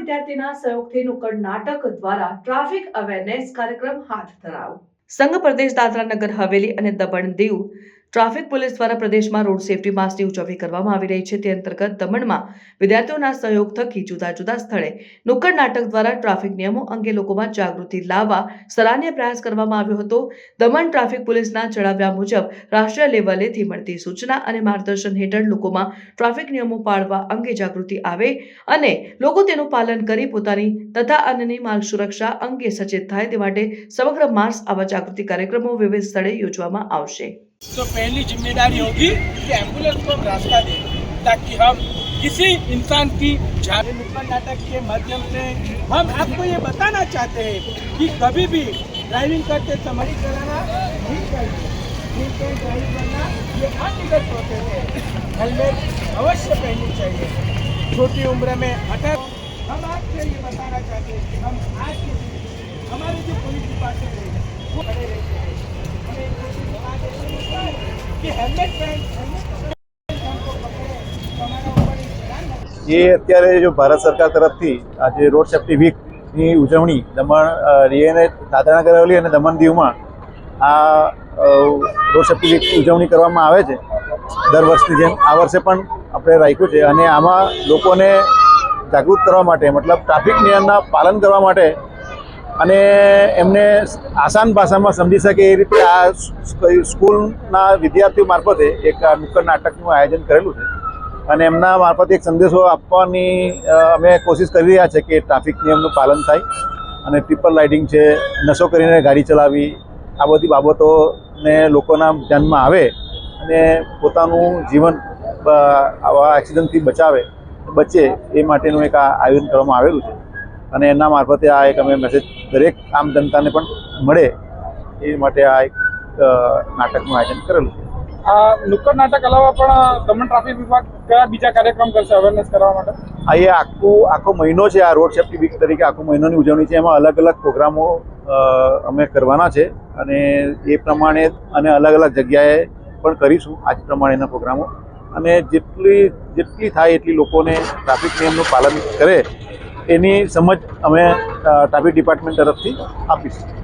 વિદ્યાર્થીના સહયોગથી નુક્કડ નાટક દ્વારા ટ્રાફિક અવેરનેસ કાર્યક્રમ હાથ ધરાયો। સંઘ પ્રદેશ દાદરા નગર હવેલી અને દમણ દીવ ટ્રાફિક પોલીસ દ્વારા પ્રદેશમાં રોડ સેફટી માસની ઉજવણી કરવામાં આવી રહી છે। તે અંતર્ગત દમણમાં વિદ્યાર્થીઓના સહયોગ થકી જુદા જુદા સ્થળે નુક્કડ નાટક દ્વારા ટ્રાફિક નિયમો અંગે લોકોમાં જાગૃતિ લાવવા સરાહનીય પ્રયાસ કરવામાં આવ્યો હતો। દમણ ટ્રાફિક પોલીસના જણાવ્યા મુજબ રાષ્ટ્રીય લેવલેથી મળતી સૂચના અને માર્ગદર્શન હેઠળ લોકોમાં ટ્રાફિક નિયમો પાળવા અંગે જાગૃતિ આવે અને લોકો તેનું પાલન કરી પોતાની તથા અન્યની માર્ગ સુરક્ષા અંગે સચેત થાય તે માટે સમગ્ર માસ આવા જાગૃતિ કાર્યક્રમો વિવિધ સ્થળે યોજવામાં આવશે। तो पहली जिम्मेदारी होगी कि एम्बुलेंस को रास्ता दें ताकि हम किसी इंसान की जान। नुक्कड़ नाटक के माध्यम से हम आपको ये बताना चाहते हैं कि कभी भी ड्राइविंग करते समय चलाना नहीं चाहिए। ड्राइविंग करना ये अनलीगल प्रोसेस है। हेलमेट अवश्य पहननी चाहिए। छोटी उम्र में 18 हम आपसे ये बताना चाहते हैं कि हम आज के दिन हमारे जो पुलिस डिपार्टमेंट है वो खड़े रहते हैं। ये અત્યારે જો ભારત સરકાર તરફથી આજે રોડ સેફ્ટી વીકની ઉજવણી દમણ દાદરા નગર હવેલી અને દમણ દીવમાં આ રોડ સેફ્ટી વીક ઉજવણી કરવામાં આવે છે દર વર્ષની જેમ આ વર્ષે પણ આપણે રાખ્યું છે અને આમાં લોકોને જાગૃત કરવા માટે મતલબ ટ્રાફિક નિયમના પાલન કરવા માટે અને એમને આસાન ભાષામાં સમજી શકે એ રીતે આ સ્કૂલના વિદ્યાર્થીઓ મારફતે એક નુક્કડ નાટકનું આયોજન કરેલું છે અને એમના મારફતે એક સંદેશો આપવાની અમે કોશિશ કરી રહ્યા છે કે ટ્રાફિક નિયમનું પાલન થાય અને ટ્રિપલ રાઇડિંગ છે, નશો કરીને ગાડી ચલાવવી, આ બધી બાબતોને લોકોના ધ્યાનમાં આવે અને પોતાનું જીવન આવા એક્સિડન્ટથી બચે એ માટેનું એક આ આયોજન કરવામાં આવેલું છે અને એના મારફતે આ એક અમે મેસેજ દરેક આમ જનતાને પણ મળે એ માટે આ એક નાટકનું આયોજન કરેલું છે। આ નુક્કડ નાટક અલાવા પણ દમણ ટ્રાફિક વિભાગ કયા બીજા કાર્યક્રમ કરશે અવેરનેસ કરવા માટે? આ આખો મહિનો છે, આ રોડ સેફ્ટી વીક તરીકે આખો મહિનાની ઉજવણી છે। એમાં અલગ અલગ પ્રોગ્રામો અમે કરવાના છે અને એ પ્રમાણે અને અલગ અલગ જગ્યાએ પણ કરીશું આ જ પ્રમાણેના પ્રોગ્રામો અને જેટલી થાય એટલી લોકોને ટ્રાફિક નિયમનું પાલન કરે એની સમજ અમે ટ્રાફિક ડિપાર્ટમેન્ટ તરફથી આપીશું।